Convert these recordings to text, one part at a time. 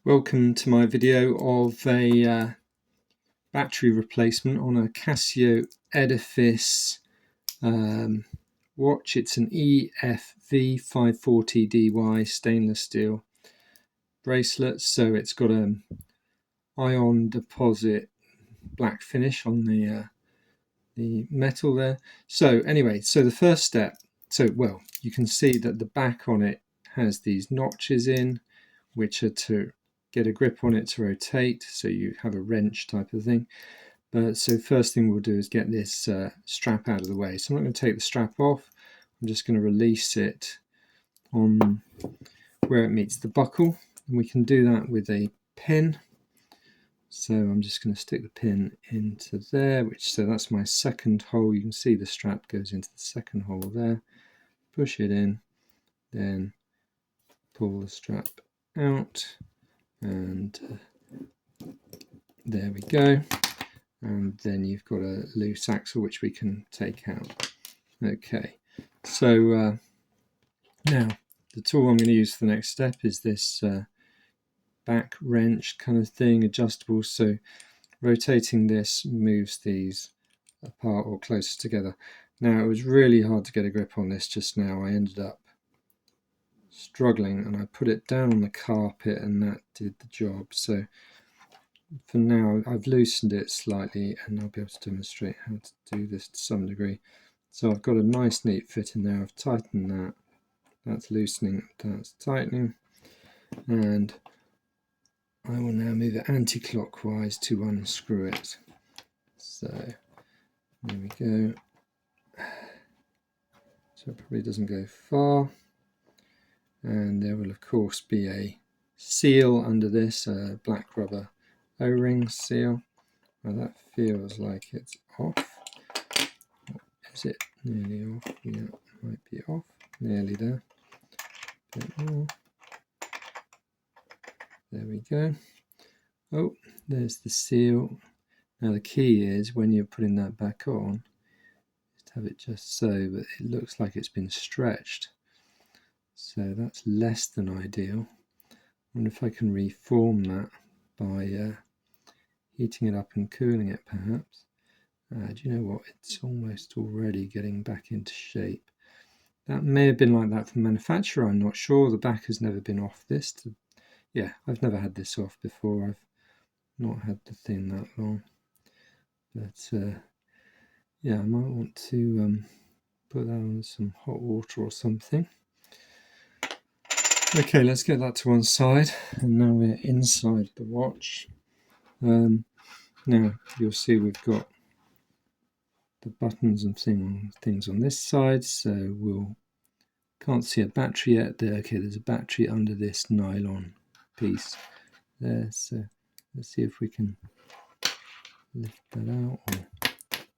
Welcome to my video of a battery replacement on a Casio Edifice watch. It's an EFV-540-DY stainless steel bracelet, so it's got an ion deposit black finish on the metal there. So anyway, so the first step, you can see that the back on it has these notches in, which are to get a grip on it to rotate, so you have a wrench type of thing. So first thing we'll do is get this strap out of the way. So I'm not going to take the strap off. I'm just going to release it on where it meets the buckle, and we can do that with a pin. So I'm just going to stick the pin into there, so that's my second hole. You can see the strap goes into the second hole there. Push it in, then pull the strap out, and there we go. And then you've got a loose axle which we can take out. Okay, so now the tool I'm going to use for the next step is this back wrench kind of thing, adjustable, so rotating this moves these apart or closer together. Now it was really hard to get a grip on this just now. I ended up struggling and I put it down on the carpet and that did the job. So for now I've loosened it slightly and I'll be able to demonstrate how to do this to some degree. So I've got a nice neat fit in there. I've tightened that. That's loosening, that's tightening, and I will now move it anti-clockwise to unscrew it. So there we go. So it probably doesn't go far, and there will of course be a seal under this, a black rubber O-ring seal. Now that feels like it's off. Is it nearly off? Yeah, it might be off. Nearly there. A bit more. There we go. Oh, there's the seal. Now the key is when you're putting that back on, just have it just so, but it looks like it's been stretched. So that's less than ideal. I wonder if I can reform that by heating it up and cooling it perhaps. Do you know what? It's almost already getting back into shape. That may have been like that from manufacturer, I'm not sure. The back has never been off this. Yeah, I've never had this off before. I've not had the thing that long. But yeah, I might want to put that on some hot water or something. Okay, let's get that to one side. And now we're inside the watch. Now you'll see we've got the buttons and things on this side, so we'll can't see a battery yet there. Okay, there's a battery under this nylon piece there, so let's see if we can lift that out or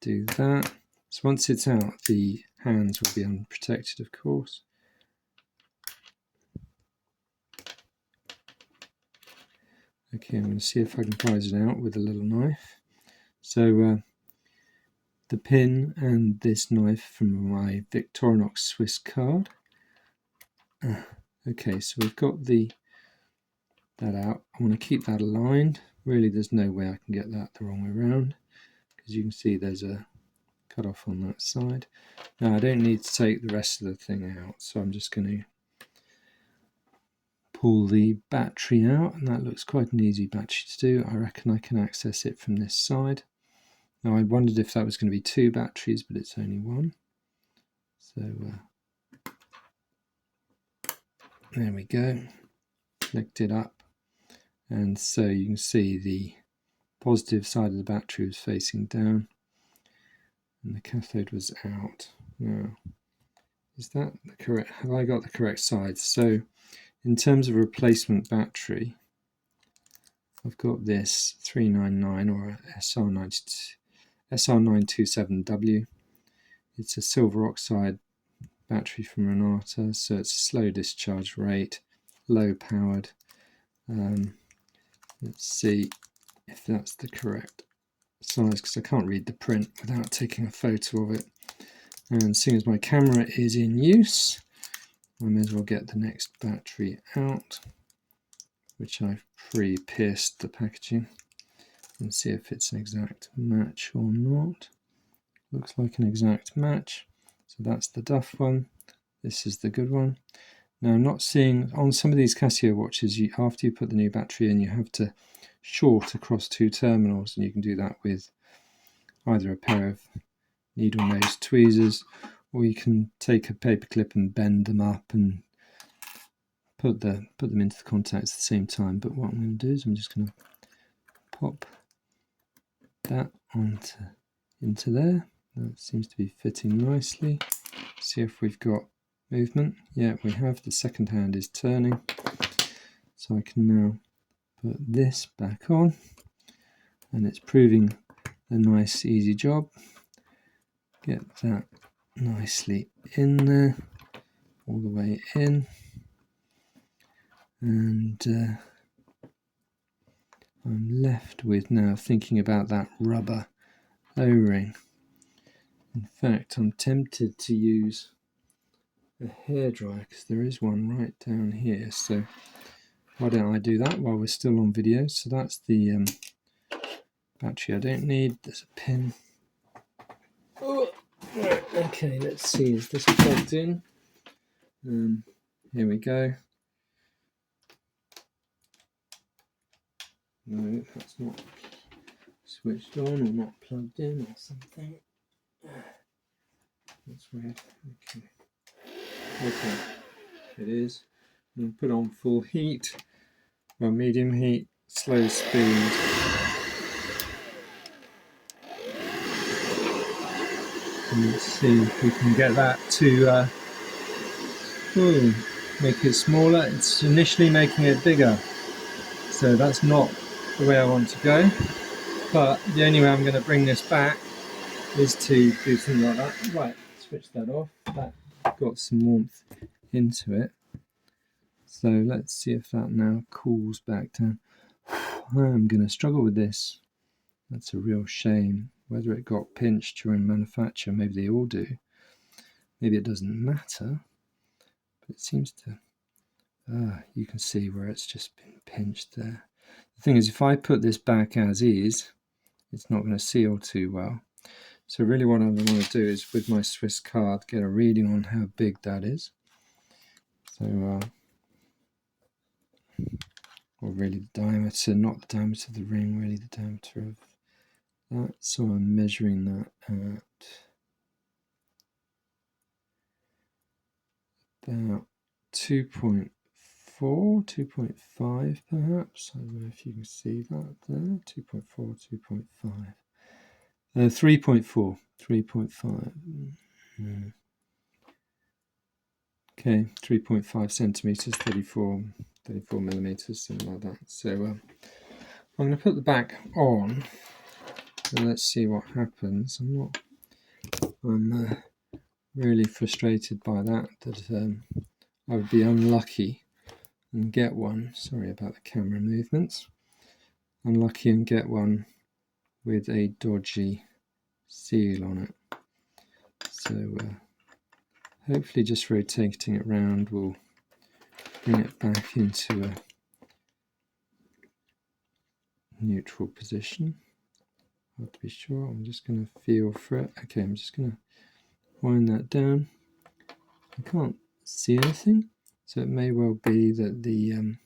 do that. So once it's out, the hands will be unprotected, of course. Okay, I'm going to see if I can prise it out with a little knife. So the pin and this knife from my Victorinox Swiss card. Okay, so we've got that out. I want to keep that aligned. Really, there's no way I can get that the wrong way around, because you can see there's a cut off on that side. Now I don't need to take the rest of the thing out, so I'm just going to pull the battery out, and that looks quite an easy battery to do. I reckon I can access it from this side. Now I wondered if that was going to be two batteries, but it's only one. So there we go, flicked it up, and so you can see the positive side of the battery was facing down and the cathode was out. Now, is that the correct, have I got the correct side? So in terms of a replacement battery, I've got this 399 or SR927W. It's a silver oxide battery from Reattaching, so it's a slow discharge rate, low powered. Let's see if that's the correct size, because I can't read the print without taking a photo of it. And as soon as my camera is in use, I may as well get the next battery out. which I've pre-pierced the packaging, and see if it's an exact match or not. Looks like an exact match. So that's the duff one. This is the good one. Now I'm not seeing, on some of these Casio watches, after you put the new battery in, you have to short across 2 terminals, and you can do that with either a pair of needle nose tweezers, or you can take a paper clip and bend them up and put them into the contacts at the same time. But what I'm going to do is I'm just going to pop that into there. That seems to be fitting nicely. See if we've got movement. Yeah, we have. The second hand is turning, so I can now put this back on, and it's proving a nice easy job. Get that nicely in there, all the way in, and I'm left with now thinking about that rubber O-ring. In fact, I'm tempted to use a hairdryer because there is one right down here, so why don't I do that while we're still on video. So that's the battery I don't need. There's a pin. Oh, right, okay, let's see, is this plugged in? Here we go. No, that's not switched on or not plugged in or something. That's weird. Okay, it is. And put on full heat, or medium heat, slow speed. And let's see if we can get that to make it smaller. It's initially making it bigger, so that's not the way I want to go. But the only way I'm going to bring this back is to do something like that. Right, switch that off. That got some warmth into it. So let's see if that now cools back down. I'm going to struggle with this. That's a real shame. Whether it got pinched during manufacture, maybe they all do. Maybe it doesn't matter. But it seems to... you can see where it's just been pinched there. The thing is, if I put this back as is, it's not going to seal too well. So really what I want to do is, with my Swiss card, get a reading on how big that is. So, or really the diameter, not the diameter of the ring, really the diameter of that. So I'm measuring that at about 2.4, 2.5 perhaps. I don't know if you can see that there. 2.4, 2.5. 3.4, 3.5. Okay, 3.5 centimeters, 34 millimeters, something like that. So I'm going to put the back on, and let's see what happens. I'm really frustrated by that I would be unlucky and get one. Sorry about the camera movements. Unlucky and get one with a dodgy seal on it. So hopefully just rotating it round will bring it back into a neutral position. Hard to be sure. I'm just going to feel for it. Okay, I'm just going to wind that down. I can't see anything, so it may well be that the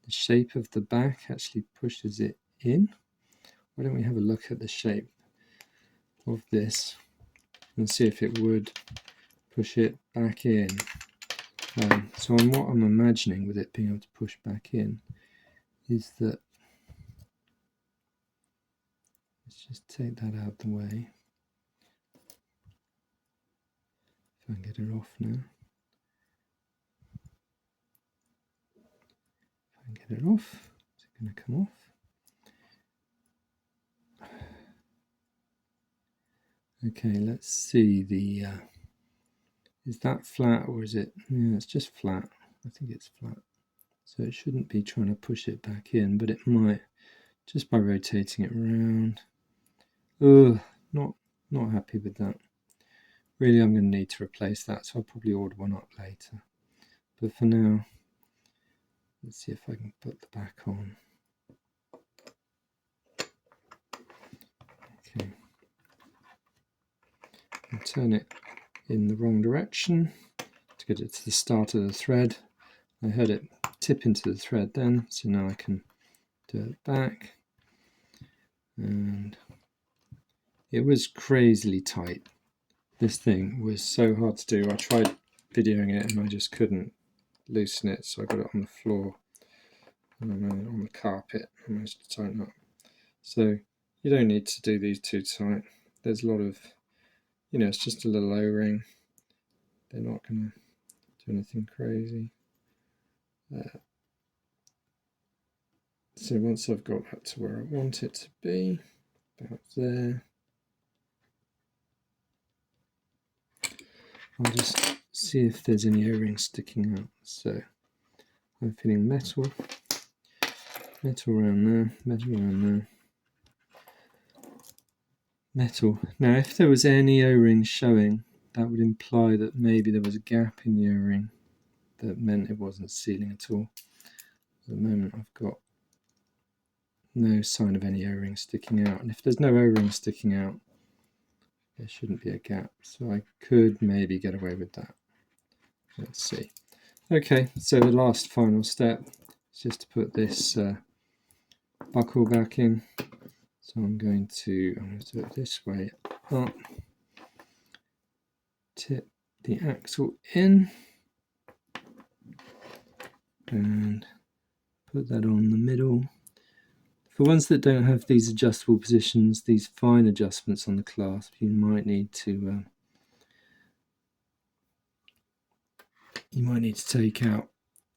shape of the back actually pushes it in. Why don't we have a look at the shape of this and see if it would push it back in. So what I'm imagining with it being able to push back in is that, let's just take that out of the way. If I can get it off now. If I can get it off, is it going to come off? Okay, let's see the, is that flat or is it, yeah, it's just flat. I think it's flat. So it shouldn't be trying to push it back in, but it might just by rotating it around. Not happy with that. Really, I'm going to need to replace that, so I'll probably order one up later. But for now, Let's see if I can put the back on. Okay. I'll turn it in the wrong direction to get it to the start of the thread. I heard it tip into the thread then, so now I can do it back. And it was crazily tight. This thing was so hard to do. I tried videoing it and I just couldn't loosen it, so I got it on the floor and on the carpet and managed to tighten up. So you don't need to do these too tight. There's a lot of, it's just a little O-ring. They're not going to do anything crazy. So once I've got that to where I want it to be, about there, I'll just see if there's any O-rings sticking out. So I'm feeling metal around there, metal around there, metal. Now if there was any O-ring showing, that would imply that maybe there was a gap in the O-ring that meant it wasn't sealing at all. At the moment I've got no sign of any O-ring sticking out, and if there's no O-ring sticking out, there shouldn't be a gap, so I could maybe get away with that. Let's see. Okay, so the last final step is just to put this buckle back in. So I'm going to do it this way up, tip the axle in, and put that on the middle. For ones that don't have these adjustable positions, these fine adjustments on the clasp, you might need to take out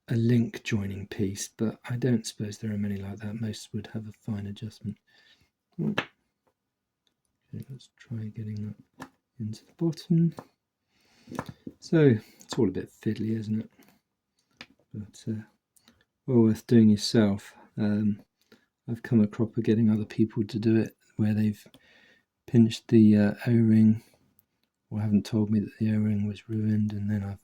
a link joining piece, but I don't suppose there are many like that. Most would have a fine adjustment. Okay, let's try getting that into the bottom. So it's all a bit fiddly, isn't it? But well worth doing yourself. I've come a cropper getting other people to do it where they've pinched the O-ring or haven't told me that the O-ring was ruined, and then I've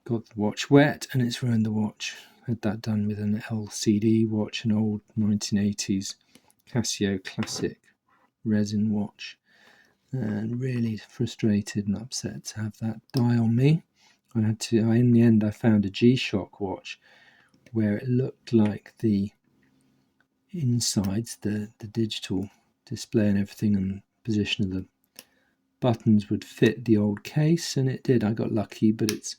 got the watch wet and it's ruined the watch. I had that done with an LCD watch, an old 1980s Casio classic resin watch, and really frustrated and upset to have that die on me. In the end I found a G-Shock watch where it looked like the insides, the digital display and everything, and position of the buttons would fit the old case, and it did. I got lucky, but it's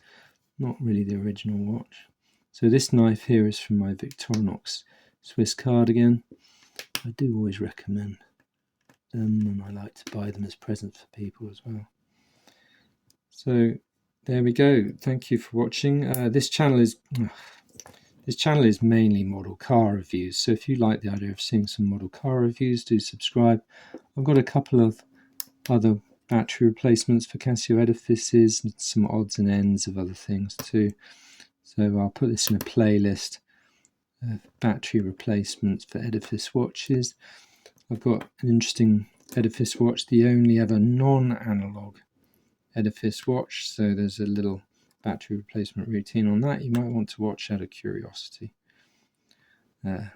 not really the original watch. So this knife here is from my Victorinox Swiss cardigan. I do always recommend them, and I like to buy them as presents for people as well. So there we go. Thank you for watching. This channel is mainly model car reviews, so if you like the idea of seeing some model car reviews, do subscribe. I've got a couple of other battery replacements for Casio Edifices and some odds and ends of other things too. So I'll put this in a playlist of battery replacements for Edifice watches. I've got an interesting Edifice watch, the only ever non-analog Edifice watch, so there's a little battery replacement routine on that you might want to watch out of curiosity. I'm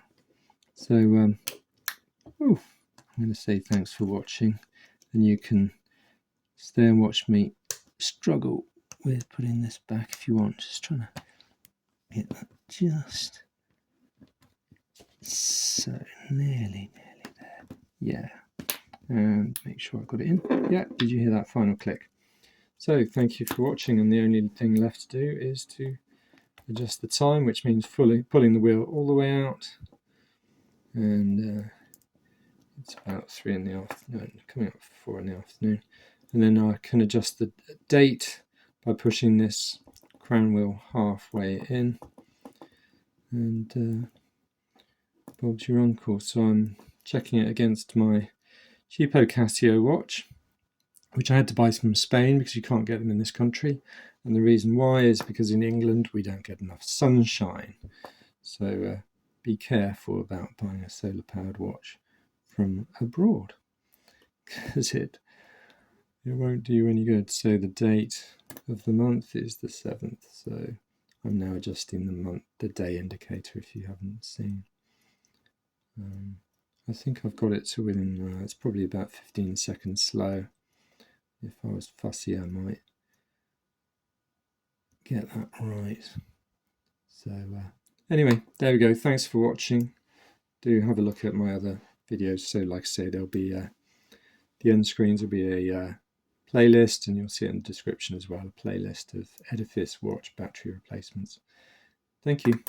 going to say thanks for watching, and you can stay and watch me struggle with putting this back if you want. Just trying to get that just so nearly there. Yeah, and make sure I got it in. Yeah, did you hear that final click? So thank you for watching, and the only thing left to do is to adjust the time, which means pulling the wheel all the way out, and it's about 3 in the afternoon, coming up 4 in the afternoon, and then I can adjust the date by pushing this crown wheel halfway in, and Bob's your uncle. So I'm checking it against my cheapo Casio watch, which I had to buy from Spain because you can't get them in this country, and the reason why is because in England we don't get enough sunshine, so be careful about buying a solar powered watch from abroad because it won't do you any good. So the date of the month is the 7th, so I'm now adjusting the day indicator if you haven't seen. I think I've got it to within, it's probably about 15 seconds slow. If I was fussy, I might get that right. So anyway, there we go. Thanks for watching. Do have a look at my other videos. So like I say, there'll be the end screens will be a playlist, and you'll see it in the description as well, a playlist of Edifice watch battery replacements. Thank you.